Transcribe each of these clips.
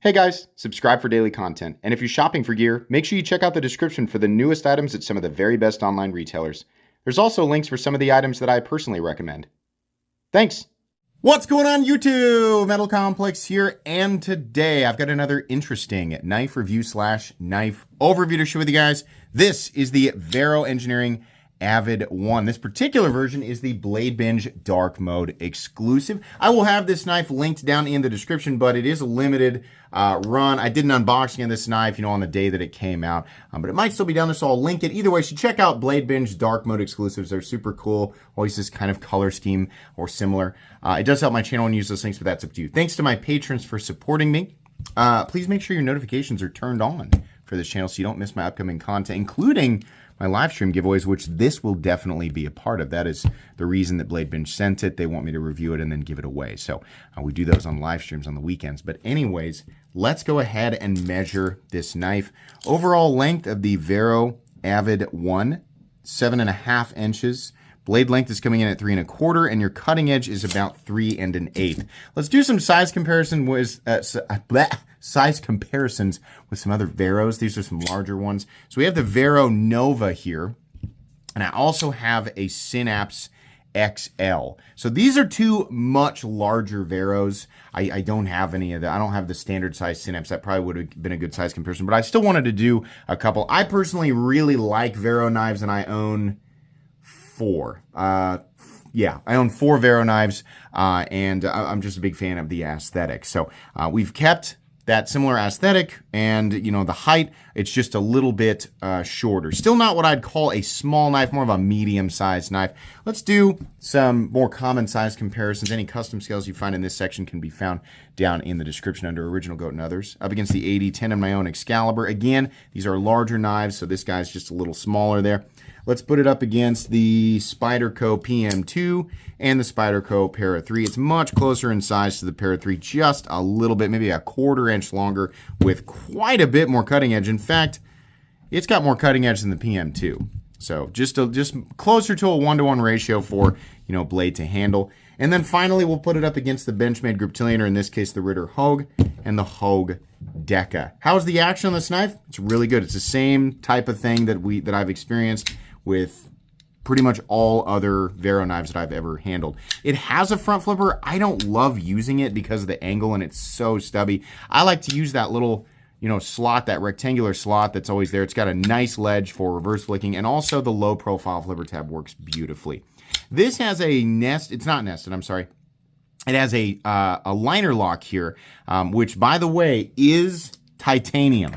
Hey guys, subscribe for daily content, and if you're shopping for gear, make sure you check out the description for the newest items at some of the very best online retailers. There's also links for some of the items that I personally recommend. Thanks! What's going on YouTube? Metal Complex here, and today I've got another interesting knife review / knife overview to share with you guys. This is the Vero Engineering Avid 1. This particular version is the Bladebinge Dark Mode exclusive. I will have this knife linked down in the description, but it is a limited run. I did an unboxing of this knife, on the day that it came out, but it might still be down there, so I'll link it. Either way, you should check out Bladebinge Dark Mode exclusives. They're super cool. Always this kind of color scheme or similar. It does help my channel and use those links, but that's up to you. Thanks to my patrons for supporting me. Please make sure your notifications are turned on for this channel so you don't miss my upcoming content, including my live stream giveaways, which this will definitely be a part of. That is the reason that Bladebinge sent it. They want me to review it and then give it away. So we do those on live streams on the weekends. But anyways, let's go ahead and measure this knife. Overall length of the Vero Avid 1, 7.5 inches. Blade length is coming in at 3 1/4, and your cutting edge is about 3 1/8. Let's do some size comparison with size comparisons with some other Veros. These are some larger ones. So we have the Vero Nova here, and I also have a Synapse XL. So these are two much larger Veros. I don't have any of that. I don't have the standard size Synapse. That probably would have been a good size comparison, but I still wanted to do a couple. I personally really like Vero knives, and I own 4. Yeah, I own 4 Vero knives, and I'm just a big fan of the aesthetic. So we've kept that similar aesthetic, and the height, it's just a little bit shorter. Still not what I'd call a small knife, more of a medium-sized knife. Let's do some more common size comparisons. Any custom scales you find in this section can be found down in the description under Original Goat and Others. Up against the 8010 of my own Excalibur. Again, these are larger knives, so this guy's just a little smaller there. Let's put it up against the Spyderco PM2 and the Spyderco Para 3. It's much closer in size to the Para 3, just a little bit, maybe a 1/4 inch longer with quite a bit more cutting edge. In fact, it's got more cutting edge than the PM2. So just closer to a 1-to-1 ratio for, blade to handle. And then finally, we'll put it up against the Benchmade Griptilian, or in this case, the Ritter Hogue and the Hogue Deca. How's the action on this knife? It's really good. It's the same type of thing that I've experienced with pretty much all other Vero knives that I've ever handled. It has a front flipper. I don't love using it because of the angle and it's so stubby. I like to use that little, slot, that rectangular slot that's always there. It's got a nice ledge for reverse flicking, and also the low profile flipper tab works beautifully. This has a it's not nested, I'm sorry. It has a liner lock here, which by the way is titanium.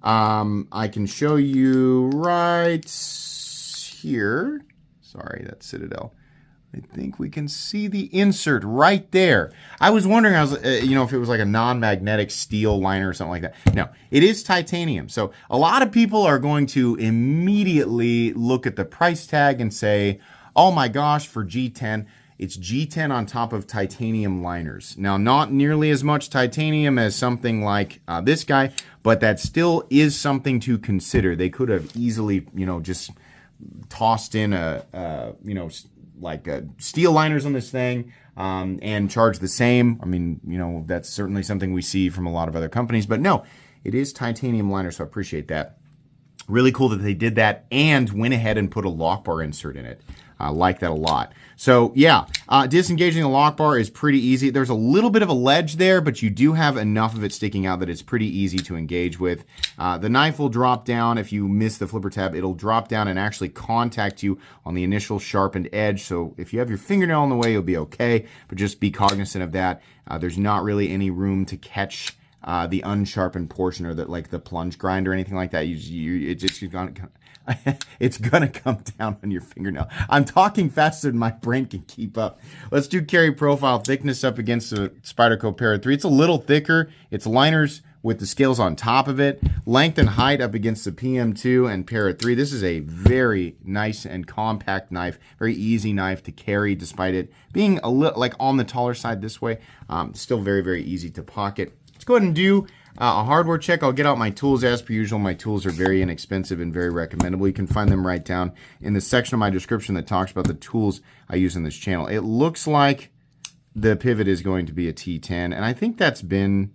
I can show you right here. Sorry, that's Citadel. I think we can see the insert right there. I was wondering, if it was like a non-magnetic steel liner or something like that. No, it is titanium. So a lot of people are going to immediately look at the price tag and say, oh my gosh, for G10, it's G10 on top of titanium liners. Now, not nearly as much titanium as something like this guy, but that still is something to consider. They could have easily, just tossed in steel liners on this thing and charge the same. I mean, that's certainly something we see from a lot of other companies, but no, it is titanium liner, so I appreciate that. Really cool that they did that and went ahead and put a lock bar insert in it. I like that a lot. So yeah, disengaging the lock bar is pretty easy. There's a little bit of a ledge there, but you do have enough of it sticking out that it's pretty easy to engage with. The knife will drop down. If you miss the flipper tab, it'll drop down and actually contact you on the initial sharpened edge. So if you have your fingernail in the way, you'll be okay, but just be cognizant of that. There's not really any room to catch the unsharpened portion, or the plunge grind or anything like that. It's gonna come down on your fingernail. I'm talking faster than my brain can keep up. Let's do carry profile thickness up against the Spyderco Para 3. It's a little thicker. It's liners with the scales on top of it. Length and height up against the PM2 and Para 3. This is a very nice and compact knife. Very easy knife to carry, despite it being a little on the taller side this way. Still very, very easy to pocket. Let's go ahead and do a hardware check. I'll get out my tools as per usual. My tools are very inexpensive and very recommendable. You can find them right down in the section of my description that talks about the tools I use in this channel. It looks like the pivot is going to be a T10, and I think that's been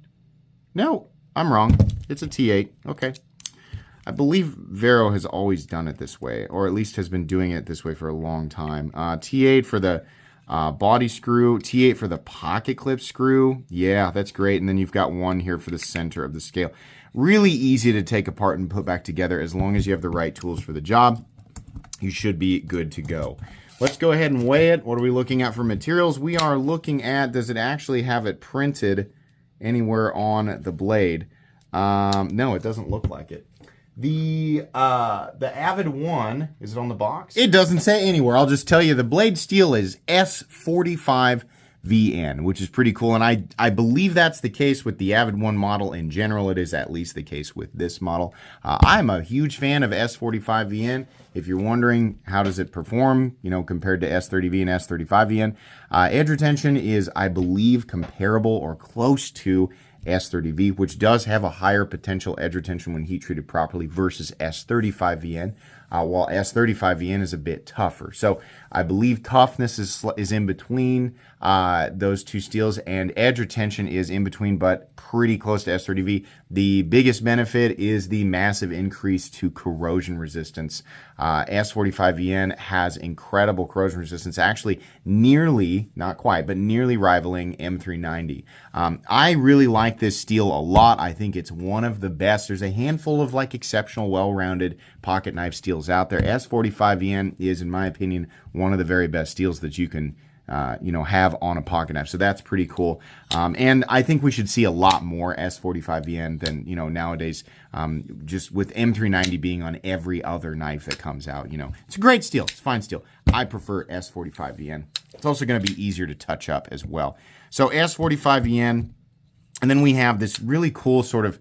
No, I'm wrong. It's a T8. Okay. I believe Vero has always done it this way, or at least has been doing it this way for a long time. T8 for the body screw, T8 for the pocket clip screw. Yeah, that's great. And then you've got one here for the center of the scale. Really easy to take apart and put back together as long as you have the right tools for the job. You should be good to go. Let's go ahead and weigh it. What are we looking at for materials? We are looking at, does it actually have it printed anywhere on the blade? No, it doesn't look like it. The Avid one, is it on the box? It doesn't say anywhere. I'll just tell you the blade steel is S45VN, which is pretty cool. And I believe that's the case with the Avid one model in general. It is at least the case with this model. I'm a huge fan of S45VN. If you're wondering how does it perform, you know, compared to S30V and S35VN, edge retention is, I believe, comparable or close to S30V, which does have a higher potential edge retention when heat treated properly versus S35VN, while S35VN is a bit tougher. So I believe toughness is in between those two steels, and edge retention is in between, but pretty close to S30V. The biggest benefit is the massive increase to corrosion resistance. S45VN has incredible corrosion resistance, actually nearly, not quite, but nearly rivaling M390. I really like this steel a lot. I think it's one of the best. There's a handful of like exceptional, well-rounded pocket knife steels out there. S45VN is, in my opinion, one of the very best steels that you can have on a pocket knife. So that's pretty cool. And I think we should see a lot more S45VN than, nowadays, just with M390 being on every other knife that comes out. It's a great steel. It's fine steel. I prefer S45VN. It's also going to be easier to touch up as well. So S45VN, and then we have this really cool sort of,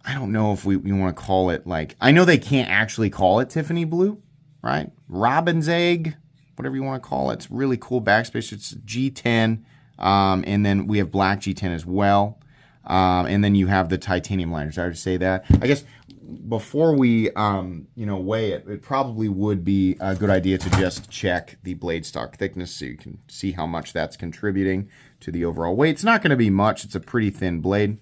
I don't know if we want to call it like, I know they can't actually call it Tiffany blue, right? Robin's egg, whatever you want to call it. It's really cool backspace. It's G10, and then we have black G10 as well. And then you have the titanium liners. Did I say that? I guess before we, weigh it, it probably would be a good idea to just check the blade stock thickness so you can see how much that's contributing to the overall weight. It's not going to be much. It's a pretty thin blade.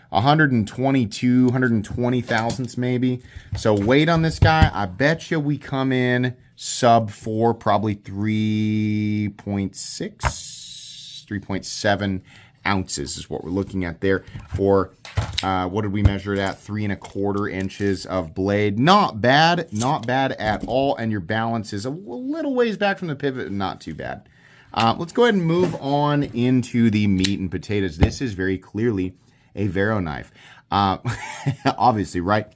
120 thousandths maybe. So weight on this guy, I bet you we come in sub 4, probably 3.6, 3.7 ounces is what we're looking at there for, what did we measure it at? 3¼ inches of blade. Not bad at all. And your balance is a little ways back from the pivot, not too bad. Let's go ahead and move on into the meat and potatoes. This is very clearly a Vero knife. Obviously, right?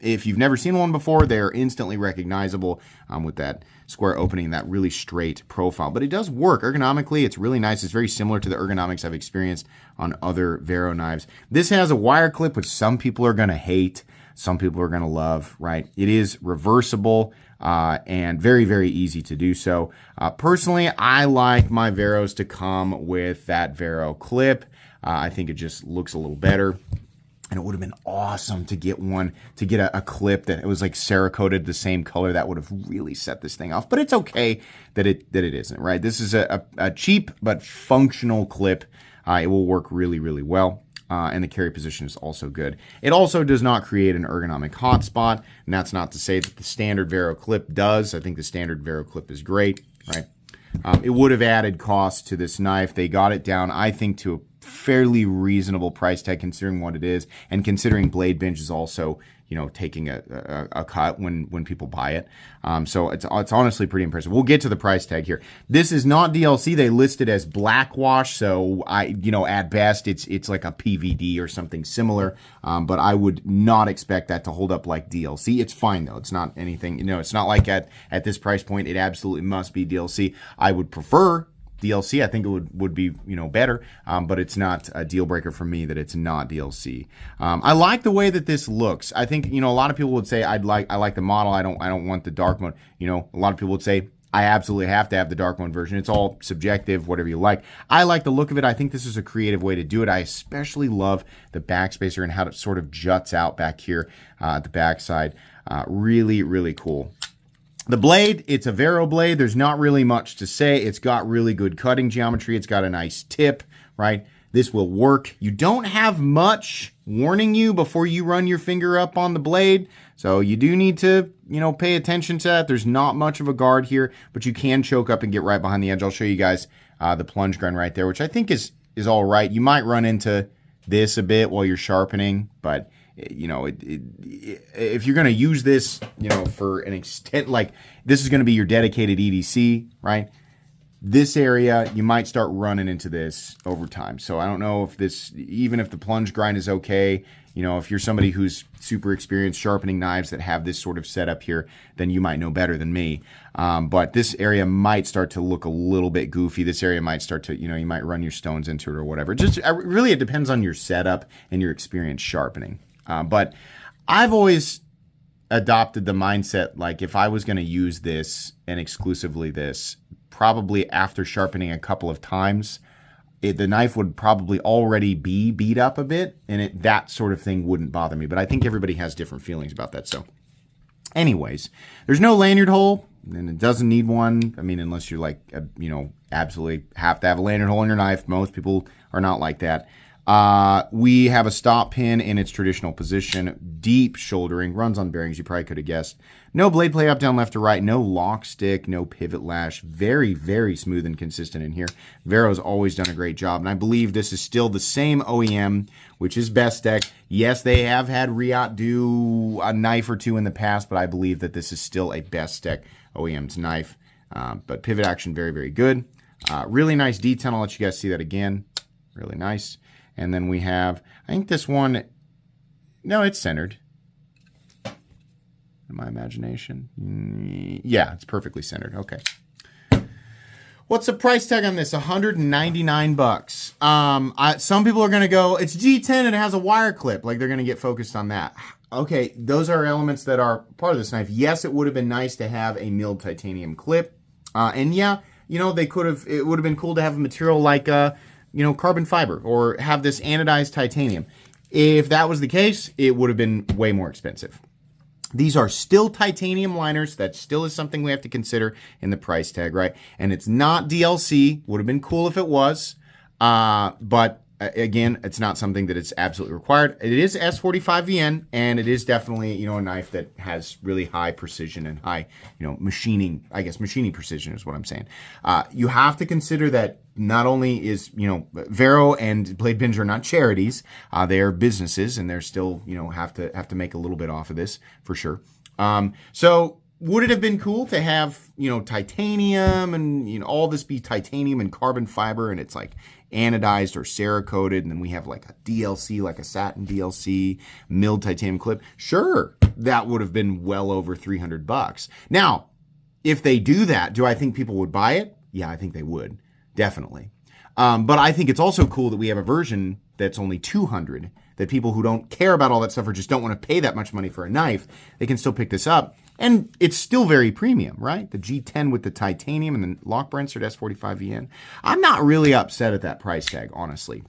If you've never seen one before, they're instantly recognizable with that square opening, that really straight profile. But it does work ergonomically. It's really nice. It's very similar to the ergonomics I've experienced on other Vero knives. This has a wire clip, which some people are going to hate, some people are going to love, right? It is reversible and very, very easy to do so. Personally, I like my Veros to come with that Vero clip. I think it just looks a little better. And it would have been awesome to get a clip that it was like Cerakoted the same color. That would have really set this thing off. But it's okay that it isn't, right? This is a cheap but functional clip. It will work really, really well. And the carry position is also good. It also does not create an ergonomic hotspot. And that's not to say that the standard Vero clip does. I think the standard Vero clip is great, right? It would have added cost to this knife. They got it down, I think, to a fairly reasonable price tag considering what it is, and considering Bladebinge is also, taking a cut when people buy it. So it's honestly pretty impressive. We'll get to the price tag here. This is not DLC. They list it as blackwash, so at best it's like a PVD or something similar. But I would not expect that to hold up like DLC. It's fine though. It's not anything. It's not like at this price point it absolutely must be DLC. I would prefer DLC. I think it would be better, but it's not a deal breaker for me that it's not DLC. I like the way that this looks. I think a lot of people would say I like the model. I don't want the dark mode. A lot of people would say I absolutely have to have the dark mode version. It's all subjective, whatever you like. I like the look of it. I think this is a creative way to do it. I especially love the backspacer and how it sort of juts out back here at the backside. Really, really cool. The blade, it's a Vero blade. There's not really much to say. It's got really good cutting geometry. It's got a nice tip, right? This will work. You don't have much warning you before you run your finger up on the blade. So you do need to, pay attention to that. There's not much of a guard here, but you can choke up and get right behind the edge. I'll show you guys the plunge gun right there, which I think is all right. You might run into this a bit while you're sharpening, but if you're going to use this, for an extent, like this is going to be your dedicated EDC, right? This area, you might start running into this over time. So I don't know if this, even if the plunge grind is okay, if you're somebody who's super experienced sharpening knives that have this sort of setup here, then you might know better than me. But this area might start to look a little bit goofy. This area might start to, you might run your stones into it or whatever. Just really, it depends on your setup and your experience sharpening. But I've always adopted the mindset, like if I was going to use this and exclusively this, probably after sharpening a couple of times, the knife would probably already be beat up a bit, and that sort of thing wouldn't bother me. But I think everybody has different feelings about that. So anyways, there's no lanyard hole, and it doesn't need one. I mean, unless you're like, absolutely have to have a lanyard hole in your knife. Most people are not like that. We have a stop pin in its traditional position, deep shouldering, runs on bearings, you probably could have guessed. No blade play up, down, left, or right, no lock stick, no pivot lash. Very, very smooth and consistent in here. Vero's always done a great job, and I believe this is still the same OEM, which is Bestech. Yes, they have had Riot do a knife or two in the past, but I believe that this is still a Bestech OEM's knife. But pivot action, very, very good. Really nice detail. I'll let you guys see that again. Really nice. And then we have, I think this one, no, it's centered. In my imagination. Yeah, it's perfectly centered. Okay. What's the price tag on this? $199. Some people are going to go, it's G10 and it has a wire clip. Like they're going to get focused on that. Okay, those are elements that are part of this knife. Yes, it would have been nice to have a milled titanium clip. And yeah, they could have, it would have been cool to have a material like, carbon fiber or have this anodized titanium. If that was the case, it would have been way more expensive. These are still titanium liners. That still is something we have to consider in the price tag, right? And it's not DLC. Would have been cool if it was. But again, it's not something that it's absolutely required. It is S45VN, and it is definitely, a knife that has really high precision and high, machining, machining precision is what I'm saying. You have to consider that not only is, Vero and Bladebinge are not charities, they are businesses, and they're still, have to make a little bit off of this for sure. So would it have been cool to have, titanium and, all this be titanium and carbon fiber, and it's like anodized or Cerakoted, and then we have like a DLC, like a satin DLC, milled titanium clip? Sure, that would have been well over $300. Now, if they do that, do I think people would buy it? Yeah, I think they would. Definitely. But I think it's also cool that we have a version that's only $200, that people who don't care about all that stuff or just don't want to pay that much money for a knife, they can still pick this up. And it's still very premium, right? The G10 with the titanium and the Lock Brensard S45VN. I'm not really upset at that price tag, honestly.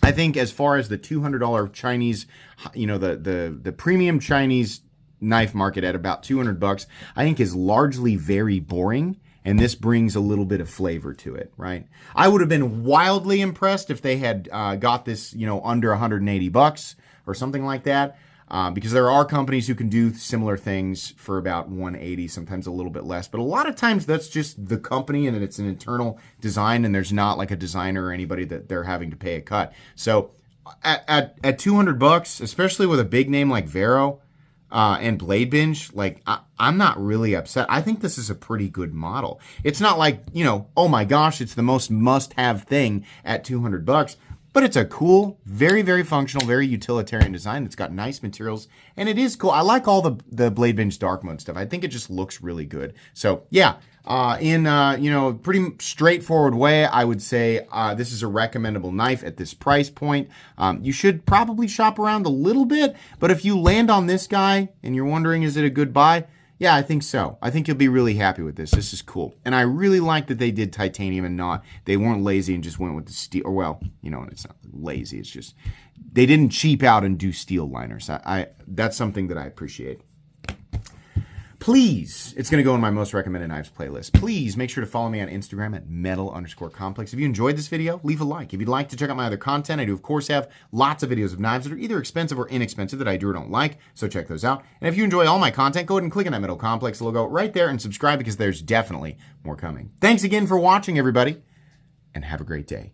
I think as far as the $200 Chinese, the premium Chinese knife market at about $200, I think is largely very boring. And this brings a little bit of flavor to it, right? I would have been wildly impressed if they had got this, under $180 or something like that. Because there are companies who can do similar things for about $180, sometimes a little bit less. But a lot of times that's just the company and it's an internal design, and there's not like a designer or anybody that they're having to pay a cut. So at $200, especially with a big name like Vero and Bladebinge, like I'm not really upset. I think this is a pretty good model. It's not like, oh my gosh, it's the most must-have thing at $200. But it's a cool, very, very functional, very utilitarian design. It's got nice materials, and it is cool. I like all the Bladebinge Dark Mode stuff. I think it just looks really good. So yeah, in pretty straightforward way, I would say this is a recommendable knife at this price point. You should probably shop around a little bit, but if you land on this guy and you're wondering, is it a good buy? Yeah, I think so. I think you'll be really happy with this. This is cool. And I really like that they did titanium and they weren't lazy and just went with the steel. Or well, it's not lazy. It's just, they didn't cheap out and do steel liners. That's something that I appreciate. Please, it's going to go in my most recommended knives playlist. Please make sure to follow me on Instagram at metal_complex. If you enjoyed this video, leave a like. If you'd like to check out my other content, I do, of course, have lots of videos of knives that are either expensive or inexpensive that I do or don't like, so check those out. And if you enjoy all my content, go ahead and click on that Metal Complex logo right there and subscribe because there's definitely more coming. Thanks again for watching, everybody, and have a great day.